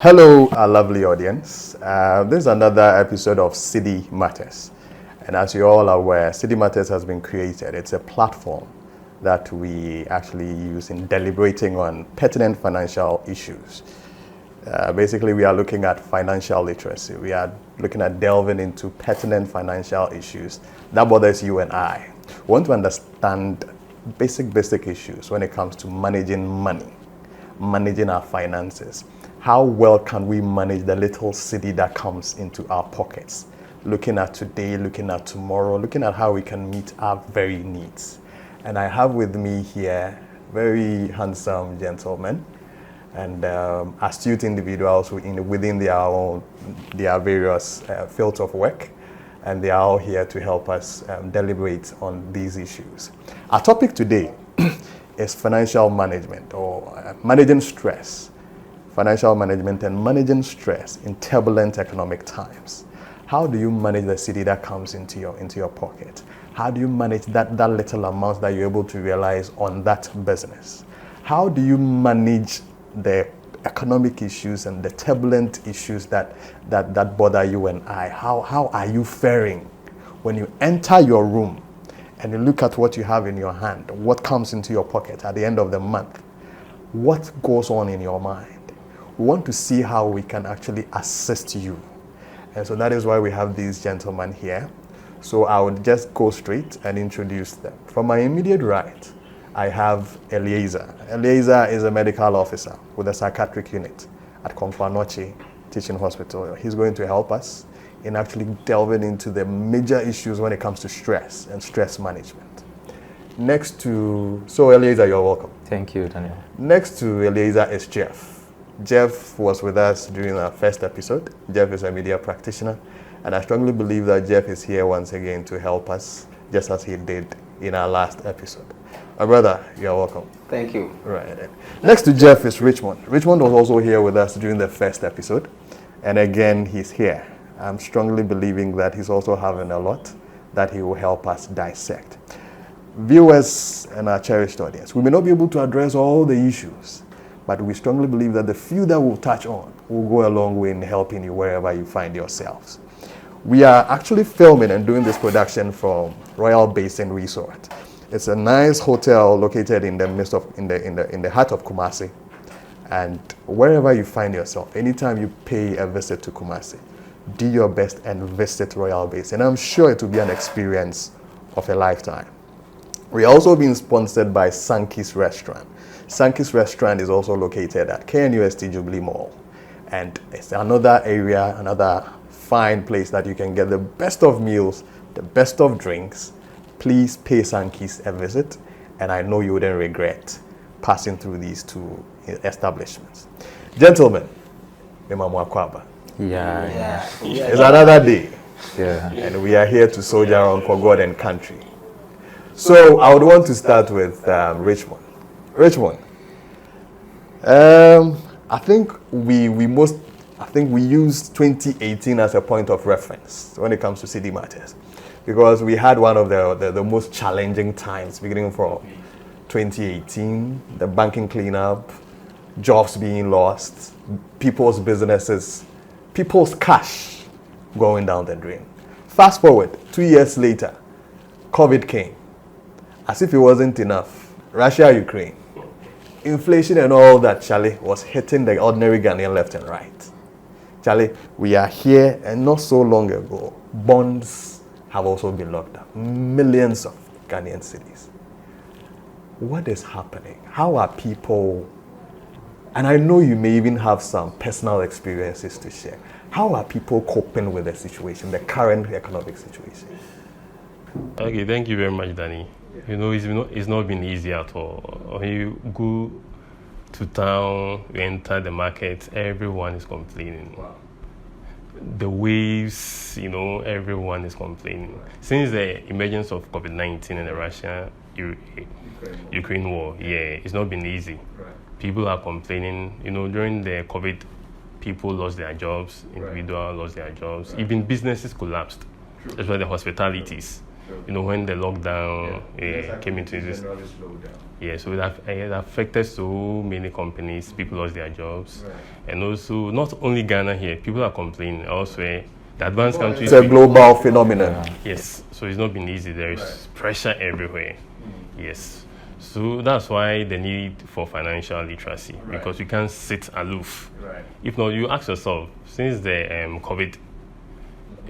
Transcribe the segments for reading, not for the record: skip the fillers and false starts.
Hello, our lovely audience. This is another episode of City Matters. And as you're all aware, City Matters has been created. It's a platform that we actually use in deliberating on pertinent financial issues. Basically, we are looking at financial literacy. We are looking at delving into pertinent financial issues that bothers you and I. We want to understand basic issues when it comes to managing money, managing our finances. How well can we manage the little city that comes into our pockets? Looking at today, looking at tomorrow, looking at how we can meet our very needs. And I have with me here very handsome gentlemen and astute individuals within their various fields of work. And they are all here to help us deliberate on these issues. Our topic today is financial management or managing stress. Financial management and managing stress in turbulent economic times. How do you manage the city that comes into your pocket? How do you manage that little amount that you're able to realize on that business? How do you manage the economic issues and the turbulent issues that bother you and I? How are you faring when you enter your room and you look at what you have in your hand, what comes into your pocket at the end of the month? What goes on in your mind? We want to see how we can actually assist you. And so that is why we have these gentlemen here. So I would just go straight and introduce them. From my immediate right, I have Eliezer. Eliezer is a medical officer with a psychiatric unit at Konkwanochi Teaching Hospital. He's going to help us in actually delving into the major issues when it comes to stress and stress management. So Eliezer, you're welcome. Thank you, Daniel. Next to Eliezer is Jeff. Jeff was with us during our first episode. Jeff is a media practitioner, and I strongly believe that Jeff is here once again to help us, just as he did in our last episode. My brother, you're welcome. Thank you. Right. Next to Jeff is Richmond. Richmond was also here with us during the first episode, and again, he's here. I'm strongly believing that he's also having a lot that he will help us dissect. Viewers and our cherished audience, we may not be able to address all the issues, but we strongly believe that the few that we'll touch on will go a long way in helping you wherever you find yourselves. We are actually filming and doing this production from Royal Basin Resort. It's a nice hotel located in the midst of in the heart of Kumasi. And wherever you find yourself, anytime you pay a visit to Kumasi, do your best and visit Royal Basin. I'm sure it will be an experience of a lifetime. We're also being sponsored by Sankey's Restaurant. Sankey's Restaurant is also located at KNUST Jubilee Mall. And it's another area, another fine place that you can get the best of meals, the best of drinks. Please pay Sankey's a visit, and I know you wouldn't regret passing through these two establishments. Gentlemen, Yeah. It's another day. Yeah. And we are here to soldier on for God and country. So I would want to start with Richmond. Richmond, I think we used 2018 as a point of reference when it comes to City Matters, because we had one of the most challenging times beginning from 2018, the banking cleanup, jobs being lost, people's businesses, people's cash going down the drain. Fast forward, 2 years later, COVID came. As if it wasn't enough, Russia, Ukraine. Inflation and all that, Charlie, was hitting the ordinary Ghanaian left and right. Charlie, we are here, and not so long ago, bonds have also been locked up. Millions of Ghanaian cities. What is happening? How are people, and I know you may even have some personal experiences to share, how are people coping with the situation, the current economic situation? Okay, thank you very much, Danny. It's not been easy at all. When you go to town, you enter the market, everyone is complaining. Wow. The waves, everyone is complaining. Since the emergence of COVID-19 and the Russia-Ukraine war, it's not been easy. Right. People are complaining. During the COVID, people lost their jobs, individuals lost their jobs, even businesses collapsed. True. That's why the hospitalities. You know, when the lockdown came into existence. Yeah, so it affected so many companies. People lost their jobs. And also, not only Ghana here, people are complaining elsewhere. The advanced countries. It's a global phenomenon. Yes, so it's not been easy. There is pressure everywhere. Yes. So that's why the need for financial literacy, because you can't sit aloof. If not, you ask yourself, since the COVID,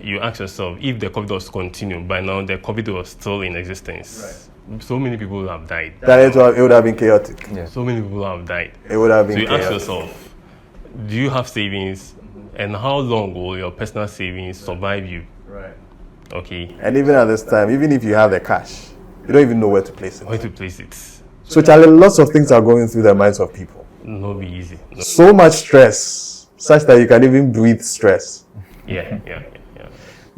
you ask yourself, if the COVID was to continue, by now the COVID was still in existence. So many people have died. It would have been chaotic. Yeah. So many people have died. It would have been chaotic. So you chaotic. ask yourself, do you have savings? And how long will your personal savings survive you? Okay. And even at this time, even if you have the cash, you don't even know where to place it. Where to place it. So, Charlie, lots of things are going through the minds of people. Not be easy. So much stress, such that you can even breathe stress. Yeah.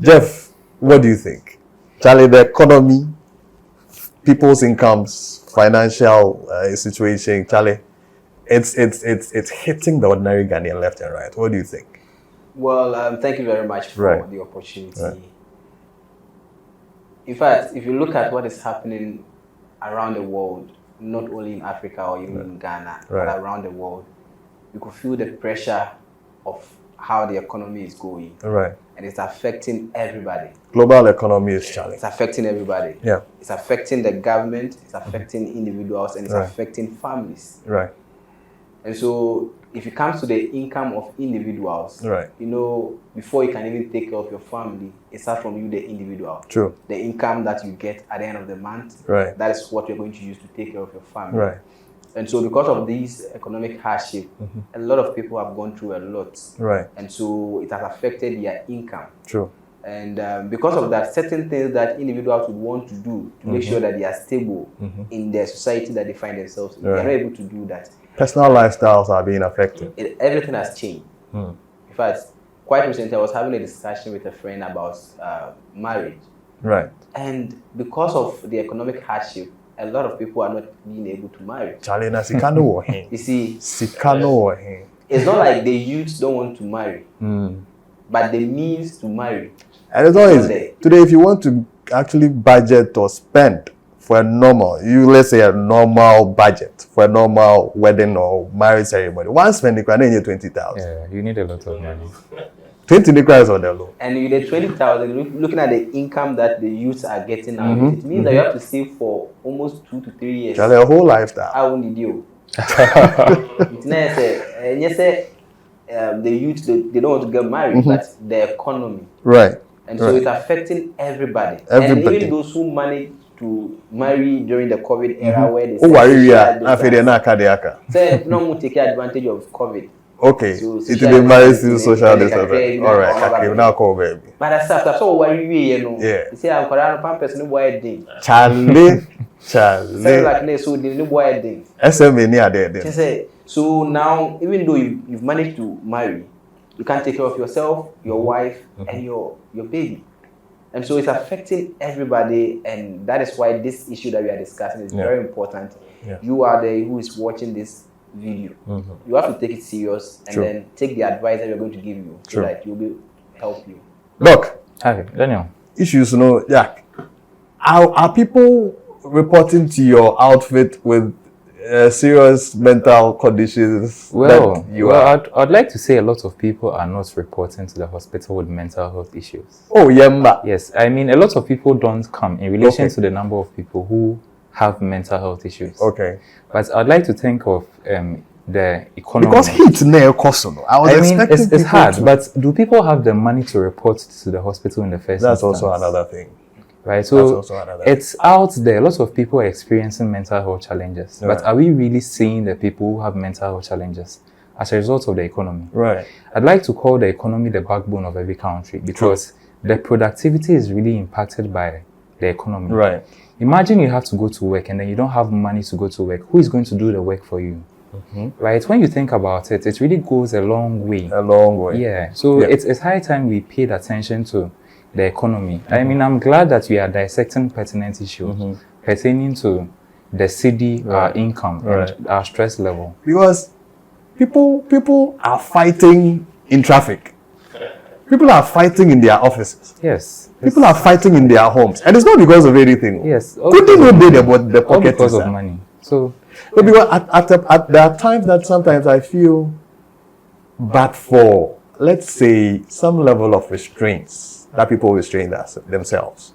Jeff, what do you think? Charlie, the economy, people's incomes, financial situation, Charlie, it's hitting the ordinary Ghanaian left and right. What do you think? Well, thank you very much for the opportunity. In fact, if you look at what is happening around the world, not only in Africa or even in Ghana, but around the world, you could feel the pressure of how the economy is going. And it's affecting everybody. Global economy is challenging. It's affecting everybody. Yeah. It's affecting the government, it's affecting individuals, and it's affecting families. And so if it comes to the income of individuals, you know, before you can even take care of your family, it starts from you, the individual. True. The income that you get at the end of the month, that is what you're going to use to take care of your family. And so because of these economic hardship, a lot of people have gone through a lot. And so it has affected their income. True. And because of that, certain things that individuals would want to do to make sure that they are stable in the society that they find themselves in, they're not able to do that. Personal lifestyles are being affected. Everything has changed. In fact, quite recently, I was having a discussion with a friend about marriage. And because of the economic hardship, a lot of people are not being able to marry. You see, it's not like the youths don't want to marry, but the means to marry. And it's not easy. Today, if you want to actually budget or spend for a normal, let's say a normal budget for a normal wedding or marriage ceremony, one spending can need 20,000. Yeah, you need a lot of money. 20 nickels on the low. And with the 20,000, looking at the income that the youths are getting now, it means that you have to save for almost 2 to 3 years. Charlie, a whole lifestyle. I won't need you. The youth, they don't want to get married, but the economy. And so it's affecting everybody. And even those who manage to marry during the COVID era where they say no one take advantage of COVID. Okay, so it will be married to social distancing. All right, now call baby. But that's all worry, you know. Yeah. You see, I'm quite pampers no boy thing. Charlie. Like this, so the new boy thing. SMA near there. So now, even though you've managed to marry, you can't take care of yourself, your wife, and your baby. And so it's affecting everybody, and that is why this issue that we are discussing is very important. You are the who is watching this video. You have to take it serious and then take the advice that we're going to give you so that you'll be help you. Doc, hi, Daniel. Issues, Jack. Are people reporting to your outfit with serious mental conditions? Well, I'd like to say a lot of people are not reporting to the hospital with mental health issues. Oh, yeah. Yes, I mean, a lot of people don't come in relation to the number of people who have mental health issues. But I'd like to think of the economy. Because heat near customer. I mean, it's hard, but do people have the money to report to the hospital in the first That's instance? also another thing. Right, so it's out there. Lots of people are experiencing mental health challenges. But are we really seeing the people who have mental health challenges as a result of the economy? I'd like to call the economy the backbone of every country because the productivity is really impacted by the economy. Imagine you have to go to work and then you don't have money to go to work. Who is going to do the work for you? Right? When you think about it, it really goes a long way. Yeah. So it's high time we paid attention to the economy. I mean, I'm glad that we are dissecting pertinent issues pertaining to the city, our income, and our stress level. Because people are fighting in traffic. People are fighting in their offices. Yes. People are fighting in their homes. And it's not because of anything. Yes. Couldn't know they about the All pocket because is of that. money. So No, because there are times that sometimes I feel bad for, let's say, some level of restraints that people restrain themselves.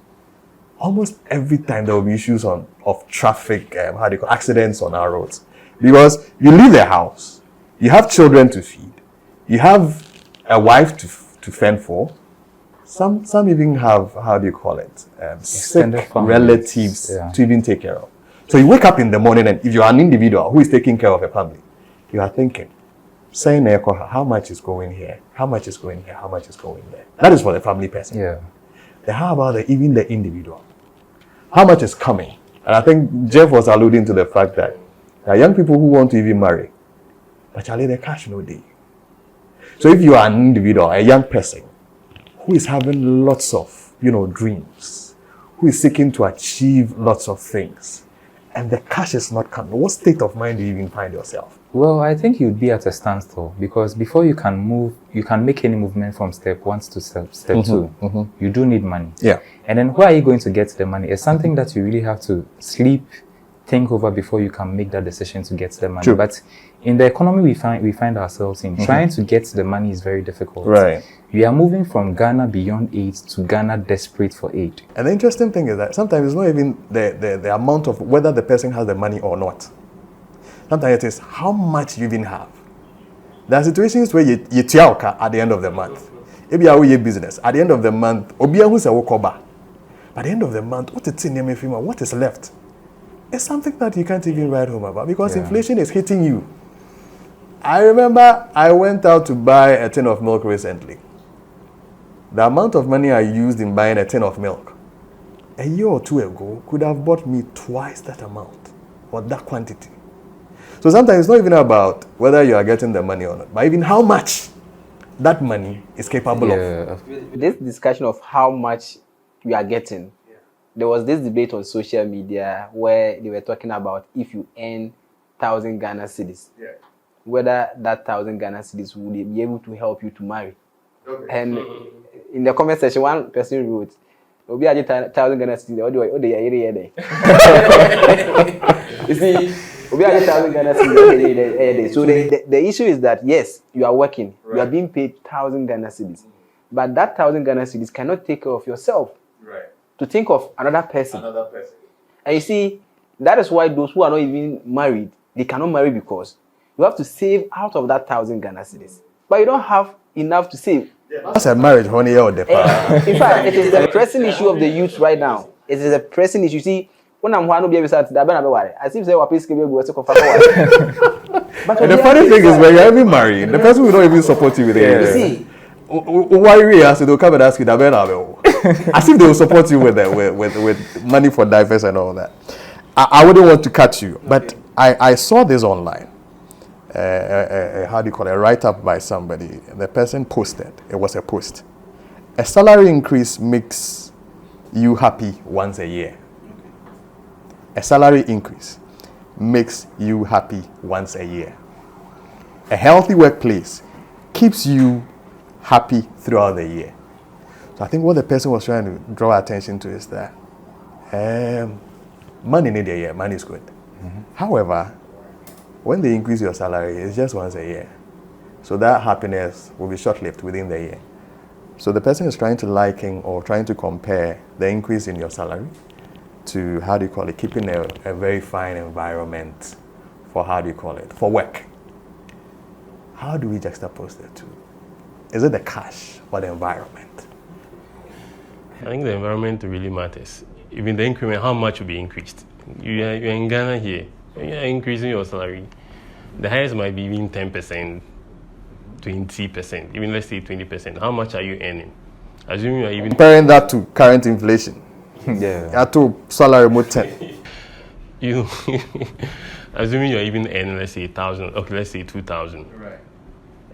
Almost every time there will be issues of traffic, accidents on our roads. Because you leave the house, you have children to feed, you have a wife to fend for. Some even have, sick Extended families. relatives Yeah. to even take care of. So you wake up in the morning, and if you are an individual who is taking care of a family, you are thinking, saying, how much is going here? How much is going here? How much is going there? That is for the family person. yeah. Then how about even the individual? How much is coming? And I think Jeff was alluding to the fact that there are young people who want to even marry, but Charlie, the cash no day. So if you are an individual, a young person who is having lots of, dreams, who is seeking to achieve lots of things, and the cash is not coming, what state of mind do you even find yourself? Well, I think you'd be at a standstill because before you can move, you can make any movement from step 1 to step 2. You do need money. Yeah. And then where are you going to get the money? It's something that you really have to sleep, think over before you can make that decision to get the money. True. But in the economy we find ourselves in, trying to get the money is very difficult. Right. We are moving from Ghana beyond aid to Ghana desperate for aid. And the interesting thing is that sometimes it's not even the amount of whether the person has the money or not. Sometimes it is how much you even have. There are situations where you tiauka at the end of the month. Maybe you have business. At the end of the month, obiya who's a wokoba. By the end of the month, what is left? It's something that you can't even write home about because inflation is hitting you. I remember I went out to buy a tin of milk recently. The amount of money I used in buying a tin of milk a year or two ago could have bought me twice that amount or that quantity. So sometimes it's not even about whether you are getting the money or not, but even how much that money is capable of. This discussion of how much we are getting, there was this debate on social media where they were talking about if you earn 1,000 Ghana cedis, whether that 1,000 Ghana cedis would be able to help you to marry. Okay. And in the comment section, one person wrote, "Obi aje 1,000 Ghana cedis, o de yere." You see, Obi aje 1,000 Ghana cedis. So the issue is that yes, you are working, you are being paid 1,000 Ghana cedis, but that 1,000 Ghana cedis cannot take care of yourself. Right. To think of another person. And you see, that is why those who are not even married, they cannot marry because you have to save out of that 1,000 Ghana cedis. But you don't have enough to save. That's a marriage, honey, or the In fact, it is the pressing issue of the youth right now. It is a pressing issue. You see, when I'm one be beside that, I see say what please give you But the funny thing is when you're even married, the person will not even support you with it. You see, why we ask you, they'll come and ask you as if they will support you with money for diapers and all that. I wouldn't want to cut you, but I saw this online. How do you call it? A write-up by somebody. The person posted. It was a post. A salary increase makes you happy once a year. A salary increase makes you happy once a year. A healthy workplace keeps you happy throughout the year. So I think what the person was trying to draw attention to is that money in the year, money is good. However, when they increase your salary, it's just once a year. So that happiness will be short-lived within the year. So the person is trying to liken or trying to compare the increase in your salary to, keeping a very fine environment for, for work. How do we juxtapose the two? Is it the cash or the environment? I think the environment really matters. Even the increment, how much will be increased? You're in Ghana here, you're increasing your salary. The highest might be even 10%, 20%, even let's say 20%. How much are you earning? Assuming you are even comparing that to current inflation. To salary more 10. You assuming you're even earning, let's say 1,000, okay, let's say 2,000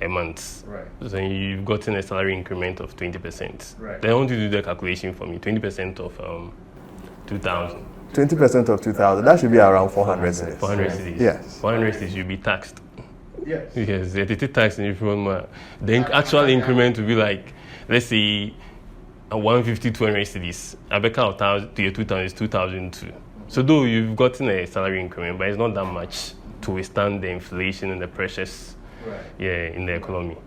a month. So you've gotten a salary increment of 20%. Then I want you to do the calculation for me. 20% of 2,000. 20% of 2,000. That should be around 400 cedis. 400 cedis. Yes. 400 cedis you'll be taxed. Yes. Because they take tax in everyone. The actual increment will be like, let's say 150, 200 cedis. I back out to your 2000 is 2002. So though you've gotten a salary increment, but it's not that much to withstand the inflation and the pressures, in the economy.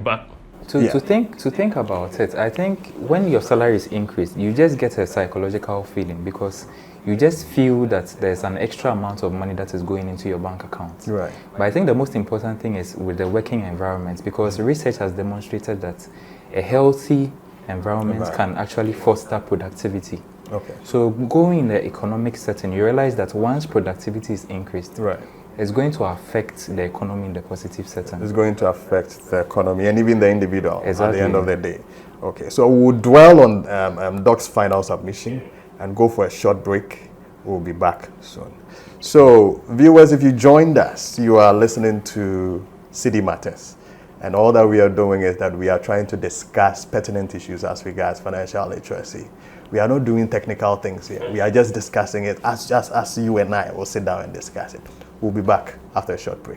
But to think about it, I think when your salary is increased, you just get a psychological feeling because you just feel that there's an extra amount of money that is going into your bank account. Right. But I think the most important thing is with the working environment, because research has demonstrated that a healthy environment can actually foster productivity. Okay. So going in the economic setting, you realize that once productivity is increased, it's going to affect the economy in the positive setting. It's going to affect the economy and even the individual at the end of the day. Okay, so we'll dwell on Doc's final submission and go for a short break. We'll be back soon. So, viewers, if you joined us, you are listening to City Matters. And all that we are doing is that we are trying to discuss pertinent issues as regards financial literacy. We are not doing technical things here. We are just discussing it as you and I will sit down and discuss it. We'll be back after a short break.